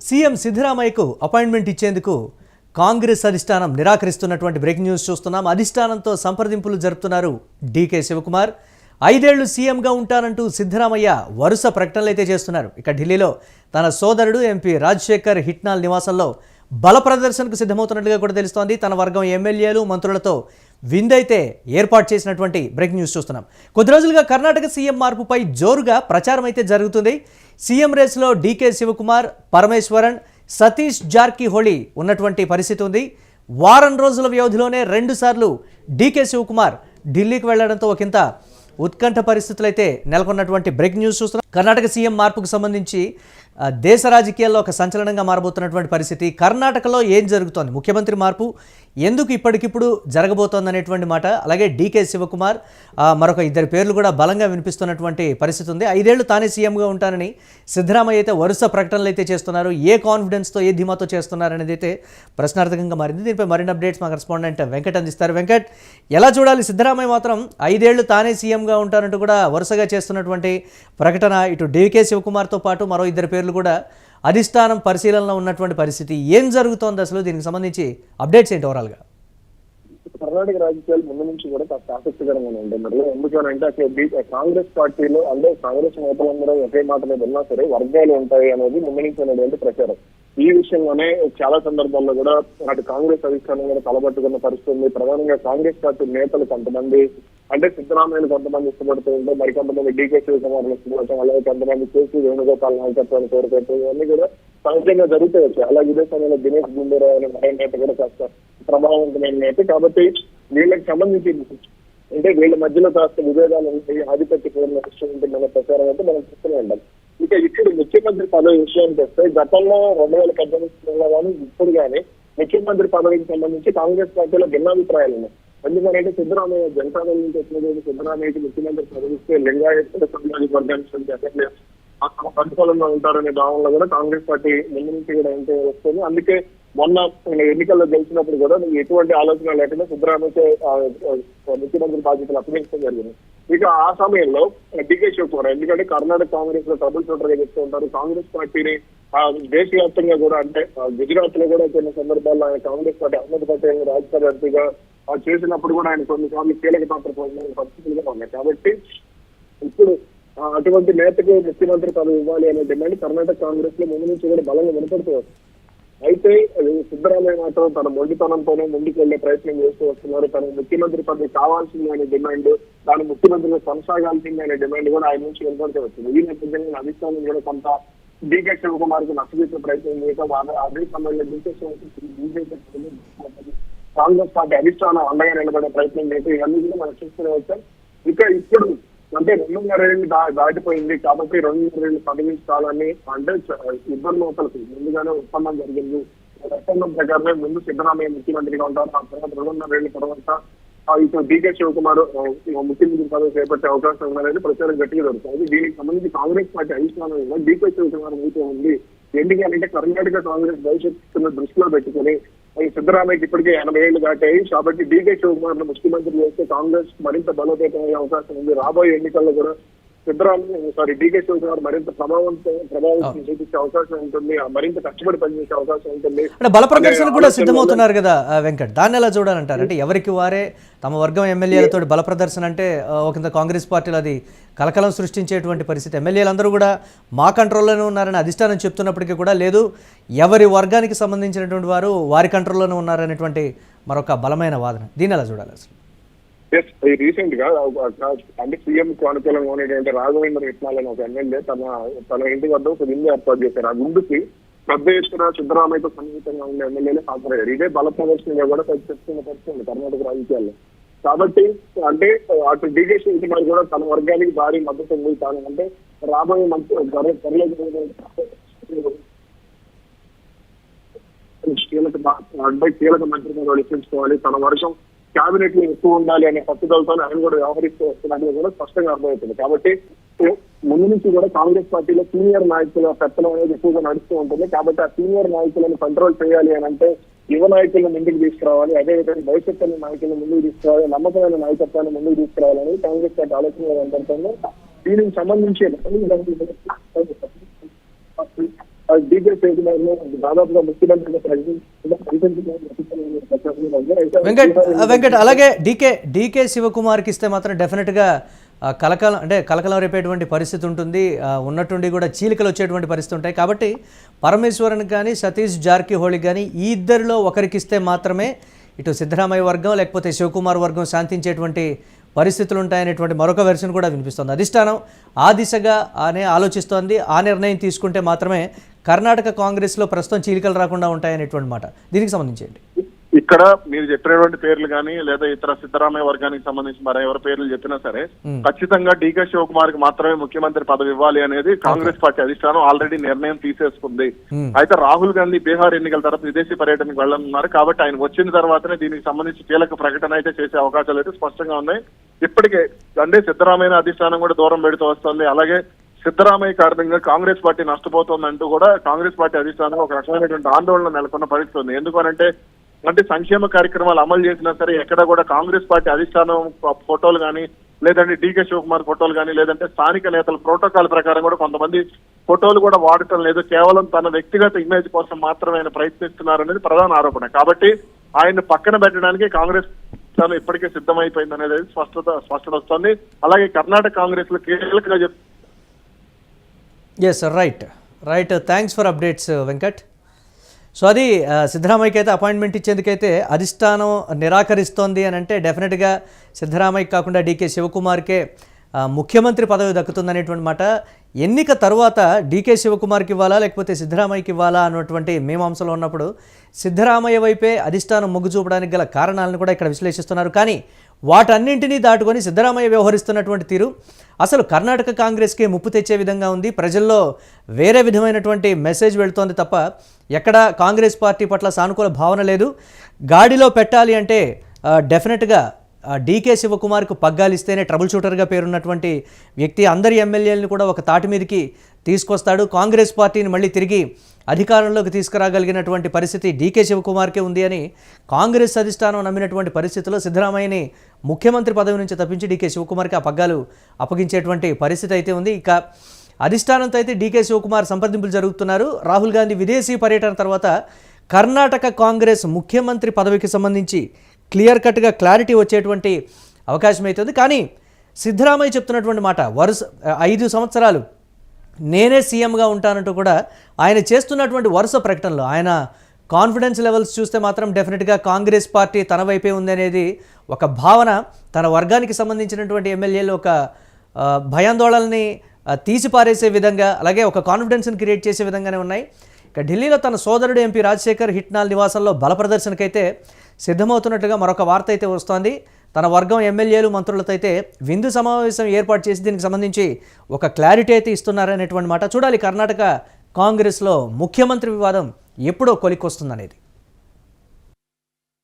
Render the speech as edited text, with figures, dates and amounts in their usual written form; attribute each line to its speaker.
Speaker 1: CM సిద్ధరామయ్యకు appointment ఇచ్చేందుకు కాంగ్రెస్ అధిష్టానం నిరాకరిస్తున్నటువంటి breaking news చూస్తున్నాం. అధిష్టానంతో సంప్రదింపులు జరుపుతున్నారు డీకే శివకుమార్. 5 ఏళ్లు సీఎంగా ఉంటానంటూ సిద్ధరామయ్య వరుస ప్రకటనలు అయితే చేస్తున్నారు. ఇక ఢిల్లీలో తన సోదరుడు ఎంపీ రాజశేఖర్ హిట్నాల్ నివాసంలో బల ప్రదర్శనకు సిద్ధమవుతున్నట్లుగా కూడా తెలుస్తోంది. తన వర్గం ఎమ్మెల్యేలు మంత్రులతో విందైతే ఏర్పాటు చేసినటువంటి బ్రేకింగ్ న్యూస్ చూస్తున్నాం. కొద్ది రోజులుగా కర్ణాటక సీఎం మార్పుపై జోరుగా ప్రచారం అయితే జరుగుతుంది. సీఎం రేసులో డీకే శివకుమార్, పరమేశ్వరన్, సతీష్ జార్కిహొళి ఉన్నటువంటి పరిస్థితి ఉంది. వారం రోజుల వ్యవధిలోనే 2 సార్లు డీకే శివకుమార్ ఢిల్లీకి వెళ్లడంతో ఒకంత ఉత్కంఠ పరిస్థితులు అయితే నెలకొన్నటువంటి బ్రేకింగ్ న్యూస్ చూస్తున్నాం. కర్ణాటక సీఎం మార్పుకు సంబంధించి దేశ రాజకీయాల్లో ఒక సంచలనంగా మారబోతున్నటువంటి పరిస్థితి. కర్ణాటకలో ఏం జరుగుతోంది, ముఖ్యమంత్రి మార్పు ఎందుకు ఇప్పటికిప్పుడు జరగబోతోంది అనేటువంటి మాట, అలాగే డీకే శివకుమార్ మరొక 2 పేర్లు కూడా బలంగా వినిపిస్తున్నటువంటి పరిస్థితి ఉంది. 5 ఏళ్లు తానే సీఎంగా ఉంటానని సిద్ధరామయ్య అయితే వరుస ప్రకటనలు అయితే చేస్తున్నారు. ఏ కాన్ఫిడెన్స్తో, ఏ ధీమాతో చేస్తున్నారు అనేది అయితే ప్రశ్నార్థకంగా మారింది. దీనిపై మరిన్ని అప్డేట్స్ మా కరెస్పాండెంట్ వెంకట్ అందిస్తారు. వెంకట్, ఎలా చూడాలి? సిద్ధరామయ్య మాత్రం 5 ఏళ్లు తానే సీఎంగా ఉంటానంటూ కూడా వరుసగా చేస్తున్నటువంటి ప్రకటన, ఇటు డీకే శివకుమార్తో పాటు మరో 2 పేర్లు కూడా అధిష్టానం పరిశీలనలో ఉన్నటువంటి పరిస్థితి. ఏం జరుగుతోంది అసలు? దీనికి సంబంధించి అప్డేట్స్ ఏంటి ఓవరాల్ గా?
Speaker 2: కర్ణాటక రాజకీయాలు ముందు నుంచి కూడా కాస్త ఆసక్తికరంగానే ఉంటుంది. ఎందుకంటే అసలు కాంగ్రెస్ పార్టీలో అంటే కాంగ్రెస్ నేతలందరూ ఒకే మాట మీద ఉన్నా సరే వర్గాలు ఉంటాయి అనేది ముందు నుంచి ఉన్నటువంటి ప్రచారం. ఈ విషయంలోనే చాలా సందర్భాల్లో కూడా అటు కాంగ్రెస్ అధిష్టానం కూడా తలబట్టుకున్న పరిస్థితి ఉంది. ప్రధానంగా కాంగ్రెస్ పార్టీ నేతలు కొంతమంది అంటే సిద్ధరామయ్యను కొంతమంది ఇష్టపడుతూ ఉంటే, మరికొంతమంది డీకే శివకుమార్ ఇష్టపడటం, అలాగే కొంతమంది కేసీ వేణుగోపాల్ నాయకత్వాన్ని కోరుకోవటం, ఇవన్నీ కూడా సహజంగా జరుగుతూ వచ్చాయి. అలాగే ఇదే సమయంలో దినేష్ గుండూరావు అనే మరో నేత కూడా కాస్త ప్రభావవంతమైన నేత. కాబట్టి వీళ్ళకి సంబంధించి అంటే వీళ్ళ మధ్యలో కాస్త విభేదాలు ఉంటాయి, ఆధిపత్య పూర్ణ విషయం ఉంటుందన్న ప్రచారం అయితే మనం చూస్తూనే ఉంటాం. ఇక ఇప్పుడు ముఖ్యమంత్రి పదవి విషయానికి వస్తే గతంలో 2018 కానీ ఇప్పుడు కానీ ముఖ్యమంత్రి పదవికి సంబంధించి కాంగ్రెస్ పార్టీలో భిన్నాభిప్రాయాలు ఉన్నాయి. ఎందుకంటే సిద్ధరామయ్య జనతాదళం నుంచి వచ్చినటువంటి సిద్ధరామయ్యకి ముఖ్యమంత్రి పదవిస్తే లింగాయత సామాజిక వర్గానికి ప్రతిఫలంగా ఉంటారనే భావనలో కూడా కాంగ్రెస్ పార్టీ ముందు నుంచి కూడా ఏంటో వస్తుంది. అందుకే మొన్న ఎన్నికల్లో గెలిచినప్పుడు కూడా ఎటువంటి ఆలోచన లేకుండా సిద్ధరామయ్యకే ముఖ్యమంత్రి బాధ్యతలు అప్పగించడం జరిగింది. ఇక ఆ సమయంలో డీకే శివకుమార్, ఎందుకంటే కర్ణాటక కాంగ్రెస్ లో ట్రబుల్ షూటర్ గా చెప్తూ ఉంటారు. కాంగ్రెస్ పార్టీని దేశవ్యాప్తంగా కూడా అంటే గుజరాత్ లో కూడా కొన్ని సందర్భాల్లో ఆయన కాంగ్రెస్ పార్టీ అహ్మద్ పటేల్ రాజ్యసభ ఎంపీగా చేసినప్పుడు కూడా ఆయన కొన్నిసార్లు కీలక పాత్ర పోయిన పరిస్థితులుగా ఉన్నాయి. కాబట్టి ఇప్పుడు అటువంటి నేతకు ముఖ్యమంత్రి పదవి ఇవ్వాలి అనే డిమాండ్ కర్ణాటక కాంగ్రెస్ లో ముందు నుంచి కూడా బలంగా వినపడుతూ వస్తుంది. అయితే సిద్ధరామయ్య మాత్రం తన మొండితనంతోనే ముందుకు వెళ్లే ప్రయత్నం చేస్తూ వస్తున్నారు. తన ముఖ్యమంత్రి పదవి కావాల్సింది అనే డిమాండ్, తాను ముఖ్యమంత్రిగా కొనసాగాల్సింది అనే డిమాండ్ కూడా ఆయన నుంచి వినపడుతూ వచ్చింది. ఈ నేపథ్యంలో అధిష్టానం కూడా కొంత డీకే శివకుమార్ కు నచ్చజెప్పే ప్రయత్నం చేయడం, అదే సమయంలో బీజేపీ కాంగ్రెస్ పార్టీ అధిష్టానం అండగా నిలబడే ప్రయత్నం చేయడం, ఇవన్నీ కూడా మనం చూస్తూనే వచ్చాం. ఇక ఇప్పుడు అంటే 2.5 ఏళ్ళు దాటిపోయింది కాబట్టి 2.5 ఏళ్ళు పదవి కాలాన్ని అంటే ఇద్దరు లోపలికి ముందుగానే ఒప్పందం జరిగింది. ఒప్పందం ప్రకారమే ముందు సిద్ధరామయ్య ముఖ్యమంత్రిగా ఉంటారు. ఆ తర్వాత 2.5 ఏళ్ల తర్వాత ఇప్పుడు డీకే శివకుమార్ ముఖ్యమంత్రి పదవి చేపట్టే అవకాశం ఉందనేది ప్రచారం గట్టిగా జరుగుతుంది. దీనికి సంబంధించి కాంగ్రెస్ పార్టీ అధిష్టానం డీకే శివకుమార్ మీతో ఉంది. ఎందుకంటే కర్ణాటక కాంగ్రెస్ భవిష్యత్తును దృష్టిలో పెట్టుకుని సిద్ధరామయ్యకి ఇప్పటికే 80 ఏళ్లు దాటాయి. కాబట్టి డీకే శివకుమార్ ను ముఖ్యమంత్రి చేస్తే కాంగ్రెస్ మరింత బలోపేతమయ్యే అవకాశం ఉంది. రాబోయే ఎన్నికల్లో కూడా డీకే శివకుమార్ మరింత ప్రభావం చూపించే అవకాశం ఉంటుంది, మరింత కష్టపడి పనిచేసే అవకాశం ఉంటుంది.
Speaker 1: అంటే బల ప్రదర్శన కూడా సిద్ధమవుతున్నారు కదా వెంకట్, దాన్ని ఎలా చూడాలంటారు? అంటే ఎవరికి వారే తమ వర్గం ఎమ్మెల్యేలతో బల ప్రదర్శన అంటే ఒక కాంగ్రెస్ పార్టీలో అది కలకలం సృష్టించేటువంటి పరిస్థితి. ఎమ్మెల్యేలందరూ కూడా మా కంట్రోల్లోనే ఉన్నారని అధిష్టానం చెప్తున్నప్పటికీ కూడా లేదు, ఎవరి వర్గానికి సంబంధించినటువంటి వారు వారి కంట్రోల్లోనే ఉన్నారనేటువంటి మరొక బలమైన వాదన. దీన్ని ఎలా చూడాలి అసలు?
Speaker 2: రీసెంట్ గా అంటే సీఎం కు అనుకూలంగా ఉండేటువంటి రాఘవేంద్ర హిట్నాల్ అని ఒక ఎమ్మెల్యే తన ఇంటి వద్ద ఒక విందు ఏర్పాటు చేశారు. ఆ విందుకి పెద్ద ఎత్తున సిద్ధరామయ్యతో సన్నిహితంగా ఉండే ఎమ్మెల్యేలు హాజరయ్యారు. ఇదే బల ప్రదర్శనగా కూడా చెప్తున్న పరిస్థితి కర్ణాటక రాజకీయాల్లో. కాబట్టి అంటే అటు డీకే శివకుమార్ కూడా తన వర్గానికి భారీ మద్దతు ఉంది. తాను అంటే రాబోయే మంత్రి కీలక మంత్రిగా వినిపించుకోవాలి, తన వర్గం క్యాబినెట్ లో ఎక్కువ ఉండాలి అనే పట్టుదలతో ఆయన కూడా వ్యవహరిస్తూ వస్తున్నట్లు కూడా స్పష్టంగా అర్థమవుతుంది. కాబట్టి ముందు నుంచి కూడా కాంగ్రెస్ పార్టీలో సీనియర్ నాయకుల పెత్తనం అనేది ఎక్కువగా నడుస్తూ ఉంటుంది. కాబట్టి ఆ సీనియర్ నాయకులను కంట్రోల్ చేయాలి అని అంటే యువ నాయకులను ముందుకు తీసుకురావాలి, అదేవిధంగా భవిష్యత్తు నాయకులను ముందుకు తీసుకురావాలి, నమ్మకమైన నాయకత్వాన్ని ముందుకు తీసుకురావాలని కాంగ్రెస్ పార్టీ ఆలోచన కనపడుతుంది. దీనికి సంబంధించి డీకే శివకుమార్ దాదాపుగా ముఖ్యమంత్రిగా
Speaker 1: వెంకట్ అలాగే డీకే శివకుమార్కి ఇస్తే మాత్రం డెఫినెట్గా కలకలం రేపేటువంటి పరిస్థితి ఉంటుంది. ఉన్నట్టుండి కూడా చీలికలు వచ్చేటువంటి పరిస్థితి ఉంటాయి. కాబట్టి పరమేశ్వరన్ కానీ సతీష్ జార్కిహోళికి కానీ ఈ ఇద్దరిలో ఒకరికి ఇస్తే మాత్రమే ఇటు సిద్ధరామయ్య వర్గం లేకపోతే శివకుమార్ వర్గం శాంతించేటువంటి పరిస్థితులు ఉంటాయనేటువంటి మరొక వెర్షన్ కూడా వినిపిస్తుంది. అధిష్టానం ఆ దిశగా ఆలోచిస్తోంది. ఆ నిర్ణయం తీసుకుంటే మాత్రమే కర్ణాటక కాంగ్రెస్లో ప్రస్తుతం చీలికలు రాకుండా ఉంటాయనేటువంటి మాట. దీనికి సంబంధించి
Speaker 3: ఇక్కడ మీరు చెప్పినటువంటి పేర్లు కానీ లేదా ఇతర సిద్ధరామయ్య వర్గానికి సంబంధించి మరి ఎవరి పేర్లు చెప్పినా సరే ఖచ్చితంగా డీకే శివకుమార్ కి మాత్రమే ముఖ్యమంత్రి పదవి ఇవ్వాలి అనేది కాంగ్రెస్ పార్టీ అధిష్టానం ఆల్రెడీ నిర్ణయం తీసేసుకుంది. అయితే రాహుల్ గాంధీ బీహార్ ఎన్నికల తర్వాత విదేశీ పర్యటనకు వెళ్ళనున్నారు. కాబట్టి ఆయన వచ్చిన తర్వాతనే దీనికి సంబంధించి కీలక ప్రకటన అయితే చేసే అవకాశాలు అయితే స్పష్టంగా ఉన్నాయి. ఇప్పటికే అంటే సిద్ధరామయ్య అధిష్టానం కూడా దూరం పెడుతూ వస్తుంది. అలాగే సిద్ధరామయ్య కారణంగా కాంగ్రెస్ పార్టీ నష్టపోతుందంటూ కూడా కాంగ్రెస్ పార్టీ అధిష్టానం ఒక రకమైనటువంటి ఆందోళన నెలకొన్న పరిస్థితి ఉంది. ఎందుకనంటే సంక్షేమ కార్యక్రమాలు అమలు చేసినా సరే ఎక్కడ కూడా కాంగ్రెస్ పార్టీ అధిష్టానం ఫోటోలు కానీ లేదంటే డీకే శివకుమార్ ఫోటోలు కానీ లేదంటే స్థానిక నేతల ప్రోటోకాల్ ప్రకారం కూడా కొంతమంది ఫోటోలు కూడా వాడటం లేదు. కేవలం తన వ్యక్తిగత ఇమేజ్ కోసం మాత్రమే ఆయన ప్రయత్నిస్తున్నారు అనేది ప్రధాన ఆరోపణ. కాబట్టి ఆయన పక్కన పెట్టడానికి కాంగ్రెస్ ఇప్పటికే సిద్ధమైపోయింది అనేది స్పష్టత వస్తుంది. అలాగే కర్ణాటక కాంగ్రెస్ లో కీలకంగా
Speaker 1: yes right thanks for updates Venkat. So అది సిద్ధరామయ్యకి అయితే అపాయింట్మెంట్ ఇచ్చేందుకైతే అధిష్టానం నిరాకరిస్తోంది అని అంటే డెఫినెట్గా సిద్ధరామయ్యకి కాకుండా డీకే శివకుమార్కే ముఖ్యమంత్రి పదవి దక్కుతుందనేటువంటి మాట. ఎన్నిక తర్వాత డీకే శివకుమార్కి ఇవ్వాలా లేకపోతే సిద్ధరామయ్యకి ఇవ్వాలా అన్నటువంటి మీమాంసలో ఉన్నప్పుడు సిద్ధరామయ్య వైపే అధిష్టానం మొగ్గు చూపడానికి గల కారణాలను కూడా ఇక్కడ విశ్లేషిస్తున్నారు. కానీ వాటన్నింటినీ దాటుకొని సిద్ధరామయ్య వ్యవహరిస్తున్నటువంటి తీరు అసలు కర్ణాటక కాంగ్రెస్కి ముప్పు తెచ్చే విధంగా ఉంది. ప్రజల్లో వేరే విధమైనటువంటి మెసేజ్ వెళుతోంది తప్ప ఎక్కడ కాంగ్రెస్ పార్టీ పట్ల సానుకూల భావన లేదు. గాడిలో పెట్టాలి అంటే డెఫినెట్గా డీకే శివకుమార్కు పగ్గాలిస్తేనే ట్రబుల్ షూటర్గా పేరున్నటువంటి వ్యక్తి అందరి ఎమ్మెల్యేలను కూడా ఒక తాటి మీదకి తీసుకొస్తాడు. కాంగ్రెస్ పార్టీని మళ్ళీ తిరిగి అధికారంలోకి తీసుకురాగలిగినటువంటి పరిస్థితి డీకే శివకుమార్కే ఉంది అని కాంగ్రెస్ అధిష్టానం నమ్మినటువంటి పరిస్థితిలో సిద్ధరామయ్యని ముఖ్యమంత్రి పదవి నుంచి తప్పించి డీకే శివకుమార్కి ఆ పగ్గాలు అప్పగించేటువంటి పరిస్థితి అయితే ఉంది. ఇక అధిష్టానంతో అయితే డీకే శివకుమార్ సంప్రదింపులు జరుగుతున్నారు. రాహుల్ గాంధీ విదేశీ పర్యటన తర్వాత కర్ణాటక కాంగ్రెస్ ముఖ్యమంత్రి పదవికి సంబంధించి క్లియర్ కట్గా క్లారిటీ వచ్చేటువంటి అవకాశం అవుతుంది. కానీ సిద్ధరామయ్య చెప్తున్నటువంటి మాట 5 సంవత్సరాలు నేనే సీఎంగా ఉంటానంటూ కూడా ఆయన చేస్తున్నటువంటి వరుస ప్రకటనలు ఆయన కాన్ఫిడెన్స్ లెవెల్స్ చూస్తే మాత్రం డెఫినెట్గా కాంగ్రెస్ పార్టీ తన వైపే ఉందనేది ఒక భావన తన వర్గానికి సంబంధించినటువంటి ఎమ్మెల్యేలు ఒక భయాందోళనని తీసిపారేసే విధంగా అలాగే ఒక కాన్ఫిడెన్స్ని క్రియేట్ చేసే విధంగానే ఉన్నాయి. ఇక ఢిల్లీలో తన సోదరుడు ఎంపీ రాజశేఖర్ హిట్నాల్ నివాసంలో బల ప్రదర్శనకైతే సిద్ధమవుతున్నట్టుగా మరొక వార్త అయితే వస్తోంది. తన వర్గం ఎమ్మెల్యేలు మంత్రులతో అయితే విందు సమావేశం ఏర్పాటు చేసి దీనికి సంబంధించి ఒక క్లారిటీ అయితే ఇస్తున్నారనేటువంటి మాట. చూడాలి కర్ణాటక కాంగ్రెస్లో ముఖ్యమంత్రి వివాదం ఎప్పుడో కొలిక్కొస్తుందనేది.